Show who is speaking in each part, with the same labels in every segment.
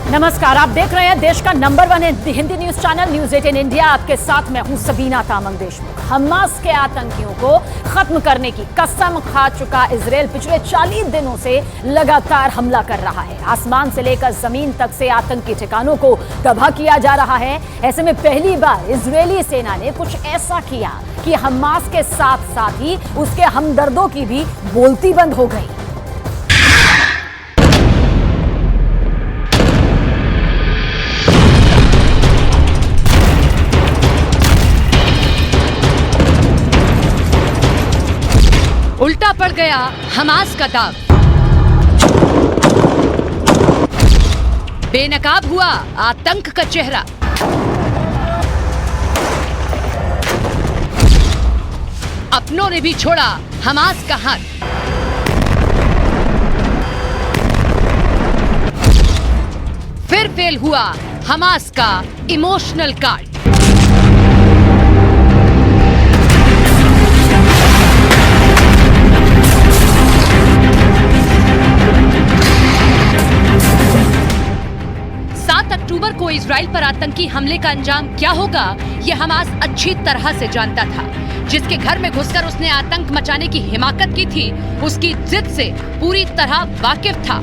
Speaker 1: नमस्कार, आप देख रहे हैं देश का number 1 Hindi news channel news 18 India. आपके साथ मैं हूं सबीना तामंग देशमुख। हमास के आतंकियों को खत्म करने की कसम खा चुका इजराइल पिछले 40 दिनों से लगातार हमला कर रहा है। आसमान से लेकर जमीन तक से आतंकी ठिकानों को तबाह किया जा रहा है। ऐसे में पहली बार इजरायली सेना ने कुछ ऐसा किया कि हमास के साथ साथ ही उसके हमदर्दों की भी बोलती बंद हो गई।
Speaker 2: उल्टा पड़ गया हमास का दाग, बेनकाब हुआ आतंक का चेहरा। अपनों ने भी छोड़ा हमास का हाथ। फिर फेल हुआ हमास का इमोशनल कार्ड। अक्टूबर को इजराइल पर आतंकी हमले का अंजाम क्या होगा, यह हमास अच्छी तरह से जानता था। जिसके घर में घुसकर उसने आतंक मचाने की हिमाकत की थी, उसकी जिद से पूरी तरह वाकिफ था।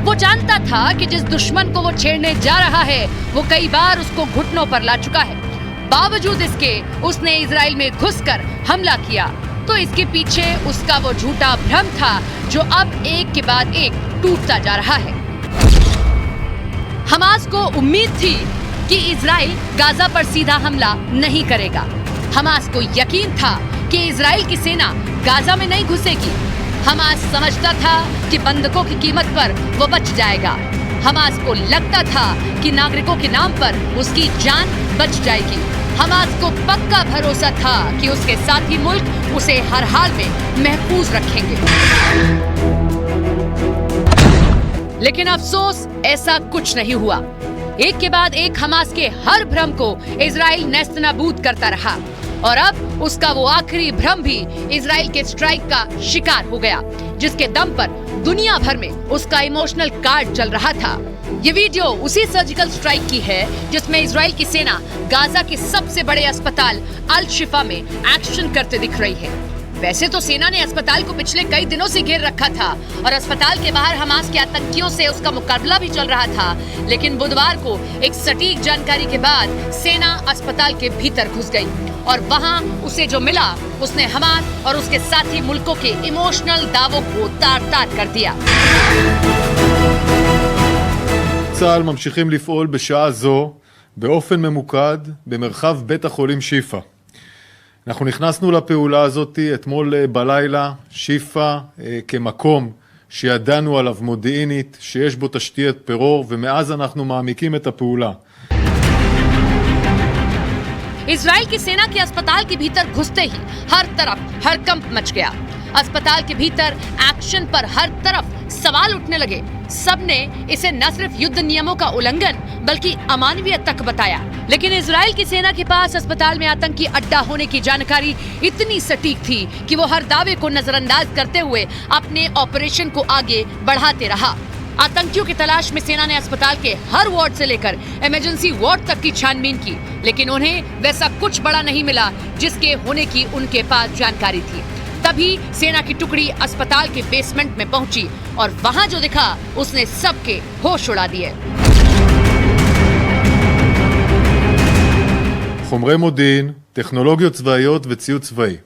Speaker 2: वो जानता था कि जिस दुश्मन को वो छेड़ने जा रहा है, वो कई बार उसको घुटनों पर ला चुका है। बावजूद इसके उसने इजराइल में घुसकर हमला किया। तो इसके पीछे उसका वो झूठा भ्रम था जो अब एक के बाद एक टूटता जा रहा है। हमास को उम्मीद थी कि इजराइल गाजा पर सीधा हमला नहीं करेगा। हमास को यकीन था कि इजराइल की सेना गाजा में नहीं घुसेगी। हमास समझता था कि बंधकों की कीमत पर वो बच जाएगा। हमास को लगता था कि नागरिकों के नाम पर उसकी जान बच जाएगी। हमास को पक्का भरोसा था कि उसके साथी मुल्क उसे हर हाल में महफूज रखेंगे। लेकिन अफसोस, ऐसा कुछ नहीं हुआ। एक के बाद एक हमास के हर भ्रम को इजराइल नेस्तनाबूद करता रहा और अब उसका वो आखिरी भ्रम भी इजराइल के स्ट्राइक का शिकार हो गया, जिसके दम पर दुनिया भर में उसका इमोशनल कार्ड चल रहा था। ये वीडियो उसी सर्जिकल स्ट्राइक की है जिसमें इजराइल की सेना गाजा के सबसे बड़े अस्पताल अल शिफा में एक्शन करते दिख रही है। वैसे तो सेना ने अस्पताल को पिछले कई दिनों से घेर रखा था और अस्पताल के बाहर हमास के आतंकियों से उसका मुकाबला भी चल रहा था। लेकिन बुधवार को एक सटीक जानकारी के बाद सेना अस्पताल के भीतर घुस गई और वहां उसे जो मिला, उसने हमास और उसके साथी मुल्कों के इमोशनल दावों को तार-तार कर दिया।
Speaker 3: צה"ל ממשיכים לפעול בשעה זו באופן ממוקד במרחב בית החולים שיפה. אנחנו נכנסנו לפעולה הזאת אתמול בלילה. שיפה כמקום שידענו עליו מודיעינית שיש בו תשתית טרור, ומאז אנחנו מעמיקים את הפעולה.
Speaker 2: इजराइल की सेना के अस्पताल के भीतर घुसते ही हर तरफ हड़कंप मच गया। अस्पताल के भीतर एक्शन पर हर तरफ सवाल उठने लगे। सबने इसे न सिर्फ युद्ध नियमों का उल्लंघन बल्कि अमानवीय तक बताया। लेकिन इजराइल की सेना के पास अस्पताल में आतंकी अड्डा होने की जानकारी इतनी सटीक थी कि वो हर दावे को नजरअंदाज करते हुए अपने ऑपरेशन को आगे बढ़ाते रहा। आतंकियों की तलाश में सेना ने अस्पताल के हर वार्ड से लेकर इमरजेंसी वार्ड तक की छानबीन की, लेकिन उन्हें वैसा कुछ बड़ा नहीं मिला जिसके होने की उनके पास जानकारी थी। तभी सेना की टुकड़ी अस्पताल के बेसमेंट में पहुंची और वहां जो दिखा उसने सबके होश उड़ा दिए।
Speaker 3: חומרי מודיעין, טכנולוגיות צבאיות וציוד צבאי.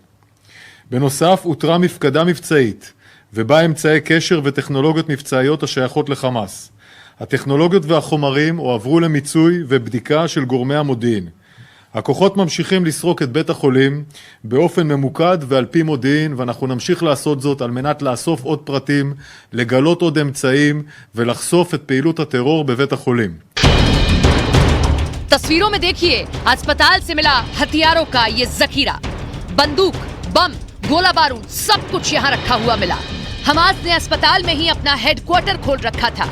Speaker 3: בנוסף, הותרה מפקדה מבצעית, ובה אמצעי קשר וטכנולוגיות מבצעיות השייכות לחמאס. הטכנולוגיות והחומרים הועברו למיצוי ובדיקה של גורמי המודיעין. הכוחות ממשיכים לסרוק את בית החולים באופן ממוקד ועל פי מודיעין, ואנחנו נמשיך לעשות זאת על מנת לאסוף עוד פרטים, לגלות עוד אמצעים ולחשוף את פעילות הטרור בבית החולים.
Speaker 2: तस्वीरों में देखिए अस्पताल से मिला हथियारों का ये जखीरा। बंदूक, बम, गोला बारूद सब कुछ यहाँ रखा हुआ मिला। हमास ने अस्पताल में ही अपना हेडक्वार्टर खोल रखा था।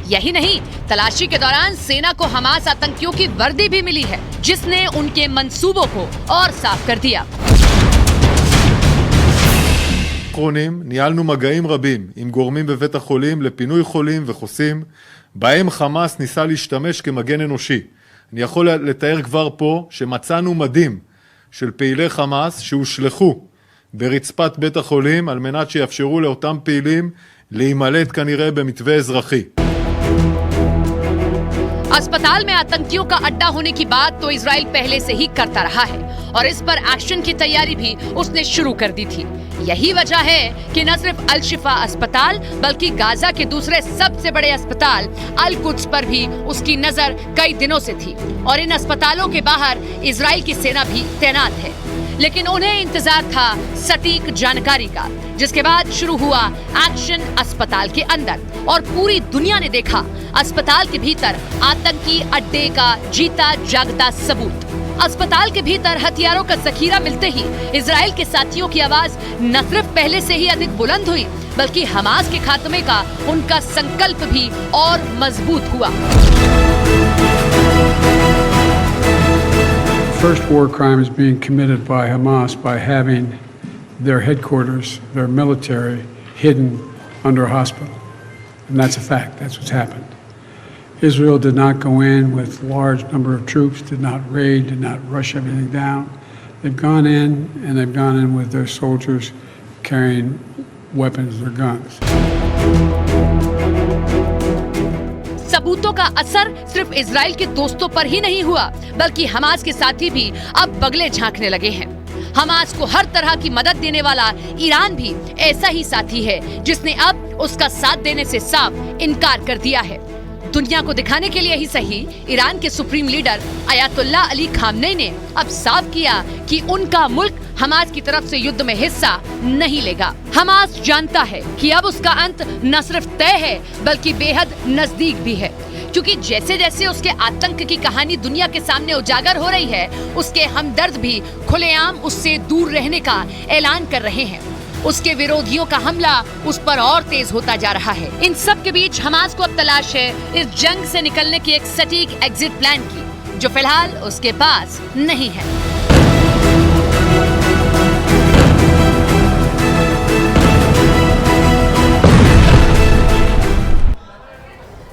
Speaker 2: यही नहीं, तलाशी के दौरान सेना को हमास आतंकियों की वर्दी भी मिली है, जिसने उनके मंसूबों को और साफ कर दिया।
Speaker 3: האחרונים ניהלנו מגעים רבים עם גורמים בבית החולים לפינוי חולים וחוסים, בהם חמאס ניסה להשתמש כמגן אנושי. אני יכול לתאר כבר פה שמצאנו מדים של פעילי חמאס שהושלחו ברצפת בית החולים על מנת שיאפשרו לאותם פעילים להימלט כנראה במתווה אזרחי.
Speaker 2: अस्पताल में आतंकियों का अड्डा होने की बात तो इजराइल पहले से ही करता रहा है और इस पर एक्शन की तैयारी भी उसने शुरू कर दी थी। यही वजह है कि न सिर्फ अल शिफा अस्पताल बल्कि गाजा के दूसरे सबसे बड़े अस्पताल अल कुद्स पर भी उसकी नजर कई दिनों से थी और इन अस्पतालों के बाहर इजराइल की सेना भी तैनात है। लेकिन उन्हें इंतजार था सटीक जानकारी का, जिसके बाद शुरू हुआ एक्शन अस्पताल के अंदर और पूरी दुनिया ने देखा अस्पताल के भीतर आतंकी अड्डे का जीता जागता सबूत। अस्पताल के भीतर हथियारों का जखीरा मिलते ही इजराइल के साथियों की आवाज न सिर्फ पहले से ही अधिक बुलंद हुई बल्कि हमास के खात्मे का उनका संकल्प भी और मजबूत हुआ।
Speaker 4: First war crime is being committed by Hamas by having their headquarters, their military, hidden under a hospital. And that's a fact. That's what's happened. Israel did not go in with large number of troops, did not raid, did not rush everything down. They've gone in, and they've gone in with their soldiers carrying weapons or guns.
Speaker 2: सबूतों का असर सिर्फ Israel के दोस्तों पर ही नहीं हुआ बल्कि हमास के साथी भी अब बगले झांकने लगे हैं। हमास को हर तरह की मदद देने वाला ईरान भी ऐसा ही साथी है जिसने अब उसका साथ देने से साफ इनकार कर दिया है। दुनिया को दिखाने के लिए ही सही, ईरान के supreme leader Ayatollah Ali Khamenei ने अब साफ किया कि उनका मुल्क हमास की तरफ से युद्ध में हिस्सा नहीं लेगा। हमास जानता है कि अब उसका अंत न सिर्फ तय है बल्कि बेहद नजदीक भी है, क्योंकि जैसे जैसे उसके आतंक की कहानी दुनिया के सामने उजागर हो रही है, उसके हमदर्द भी खुलेआम उससे दूर रहने का ऐलान कर रहे हैं। उसके विरोधियों का हमला उस पर और तेज होता जा रहा है। इन सब के बीच हमास को अब तलाश है इस जंग से निकलने की एक सटीक एग्जिट प्लान की, जो फिलहाल उसके पास नहीं है।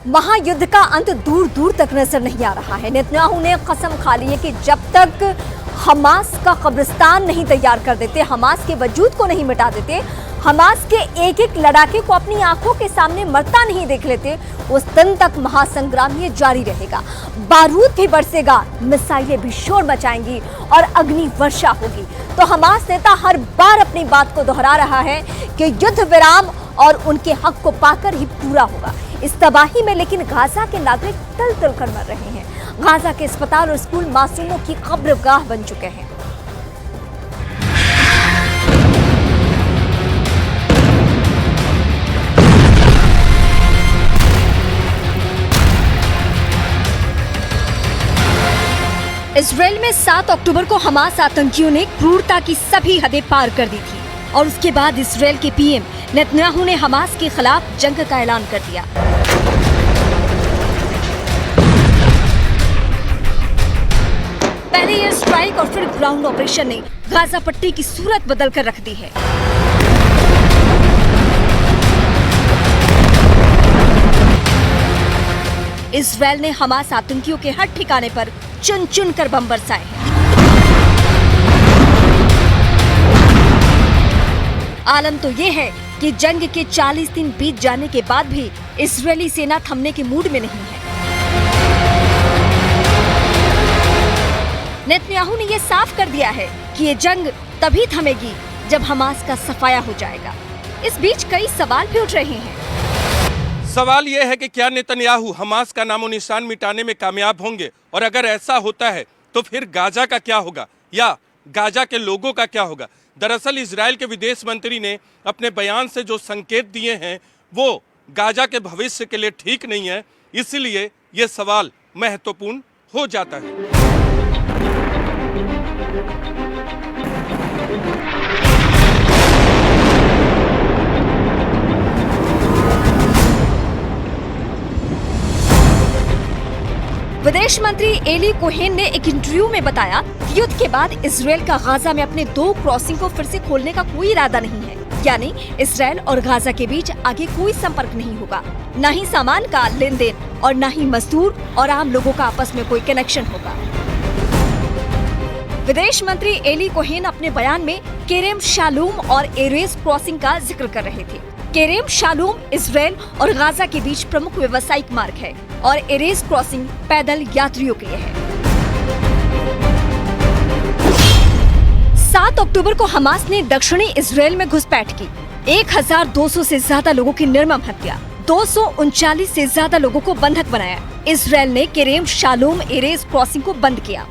Speaker 5: महायुद्ध का अंत दूर दूर तक नजर नहीं आ रहा है। नेतन्याहू ने कसम खा ली है कि जब तक हमास का कब्रिस्तान नहीं तैयार कर देते, हमास के वजूद को नहीं मिटा देते, हमास के एक एक लड़ाके को अपनी आंखों के सामने मरता नहीं देख लेते, उस दिन तक महासंग्राम ये जारी रहेगा। बारूद भी बरसेगा, मिसाइलें भी शोर मचाएंगी और अग्नि वर्षा होगी। तो हमास नेता हर बार अपनी बात को दोहरा रहा है कि युद्ध विराम और उनके हक को पाकर ही पूरा होगा। इस तबाही में लेकिन गाजा के नागरिक तल तल कर मर रहे हैं। गाजा के अस्पताल और स्कूल मासूमों की कब्रगाह बन चुके हैं। इजराइल में 7 अक्टूबर को हमास आतंकियों ने क्रूरता की सभी हदें पार कर दी थी और उसके बाद इजराइल के पीएम नेतन्याहू ने हमास के खिलाफ जंग का ऐलान कर दिया। पहले एयर स्ट्राइक और फिर ग्राउंड ऑपरेशन ने गाजा पट्टी की सूरत बदल कर रख दी है। इजराइल ने हमास आतंकियों के हर ठिकाने पर चुन चुन कर बम बरसाए हैं। आलम तो ये है कि जंग के 40 दिन बीत जाने के बाद भी इजरायली सेना थमने के मूड में नहीं है। नेतन्याहू ने यह साफ कर दिया है कि ये जंग तभी थमेगी जब हमास का सफाया हो जाएगा। इस बीच कई सवाल भी उठ रहे हैं।
Speaker 6: सवाल यह है कि क्या नेतन्याहू हमास का नामो निशान मिटाने में कामयाब होंगे, और अगर ऐसा होता है तो फिर गाजा का क्या होगा या गाजा के लोगों का क्या होगा। दरअसल इजराइल के विदेश मंत्री ने अपने बयान से जो संकेत दिए हैं वो गाजा के भविष्य के लिए ठीक नहीं है, इसलिए ये सवाल महत्वपूर्ण हो जाता है।
Speaker 5: विदेश मंत्री एली कोहेन ने एक इंटरव्यू में बताया कि युद्ध के बाद इजराइल का गाजा में अपने 2 क्रॉसिंग को फिर से खोलने का कोई इरादा नहीं है। यानी इसराइल और गाजा के बीच आगे कोई संपर्क नहीं होगा, न ही सामान का लेन देन और न ही मजदूर और आम लोगों का आपस में कोई कनेक्शन होगा। विदेश मंत्री एली कोहेन अपने बयान में केरेम शालूम और एरेस क्रॉसिंग का जिक्र कर रहे थे। केरेम शालूम इसराइल और गाजा के बीच प्रमुख व्यावसायिक मार्ग है और एरेस क्रॉसिंग पैदल यात्रियों के लिए है। 7 अक्टूबर को हमास ने दक्षिणी इसराइल में घुसपैठ की, 1200 से ज्यादा लोगों की निर्मम हत्या, 239 से ज्यादा लोगों को बंधक बनाया। इसराइल ने केरेम शालूम एरेस क्रॉसिंग को बंद किया।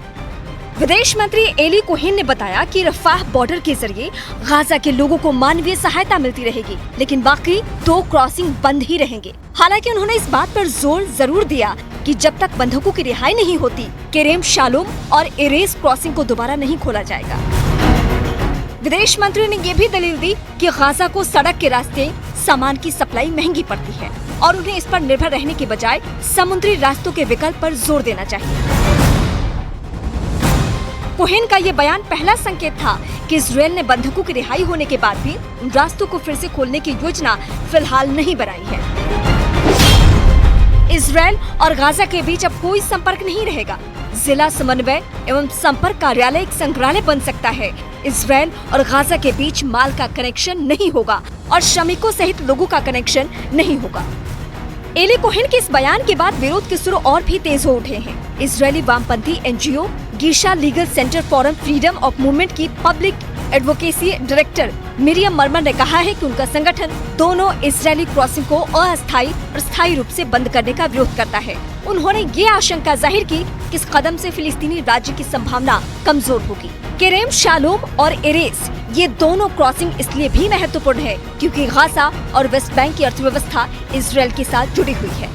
Speaker 5: विदेश मंत्री एली कोहेन ने बताया कि रफाह बॉर्डर के जरिए गाजा के लोगों को मानवीय सहायता मिलती रहेगी, लेकिन बाकी 2 क्रॉसिंग बंद ही रहेंगे। हालांकि उन्होंने इस बात पर जोर जरूर दिया कि जब तक बंधकों की रिहाई नहीं होती, केरेम शालूम और एरेस क्रॉसिंग को दोबारा नहीं खोला जाएगा। विदेश मंत्री ने ये भी दलील दी कि गाजा को सड़क के रास्ते सामान की सप्लाई महंगी पड़ती है और उन्हें इस पर निर्भर रहने के बजाय समुद्री रास्तों के विकल्प पर जोर देना चाहिए। कोहेन का ये बयान पहला संकेत था कि इजरायल ने बंधकों की रिहाई होने के बाद भी उन रास्तों को फिर से खोलने की योजना फिलहाल नहीं बनाई है। इजरायल और गाजा के बीच अब कोई संपर्क नहीं रहेगा। जिला समन्वय एवं संपर्क कार्यालय एक संग्रहालय बन सकता है। इजरायल और गाजा के बीच माल का कनेक्शन नहीं होगा और श्रमिकों सहित लोगों का कनेक्शन नहीं होगा। एली कोहेन के इस बयान के बाद विरोध के सुर और भी तेज हो उठे हैं। इजरायली वामपंथी NGO Gisha legal centre for freedom of movement की public advocacy director Miriam Marmor ने कहा है कि उनका संगठन दोनों इजरायली क्रॉसिंग को अस्थायी और स्थायी रूप से बंद करने का विरोध करता है। उन्होंने ये आशंका जाहिर की कि इस कदम से फिलिस्तीनी राज्य की संभावना कमजोर होगी। केरेम शालूम और एरेस ये दोनों क्रॉसिंग इसलिए भी महत्वपूर्ण है क्योंकि गाजा और वेस्ट बैंक की अर्थव्यवस्था इजरायल के साथ जुड़ी हुई है।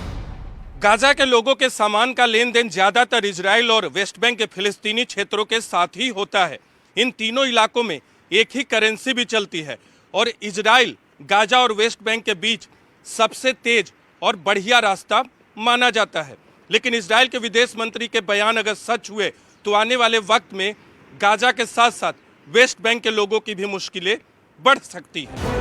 Speaker 6: गाजा के लोगों के सामान का लेन देन ज्यादातर इजराइल और वेस्ट बैंक के फिलिस्तीनी क्षेत्रों के साथ ही होता है। इन तीनों इलाकों में एक ही करेंसी भी चलती है और इजराइल गाजा और वेस्ट बैंक के बीच सबसे तेज और बढ़िया रास्ता माना जाता है। लेकिन इजराइल के विदेश मंत्री के बयान अगर सच हुए तो आने वाले वक्त में गाजा के साथ साथ वेस्ट बैंक के लोगों की भी मुश्किलें बढ़ सकती हैं।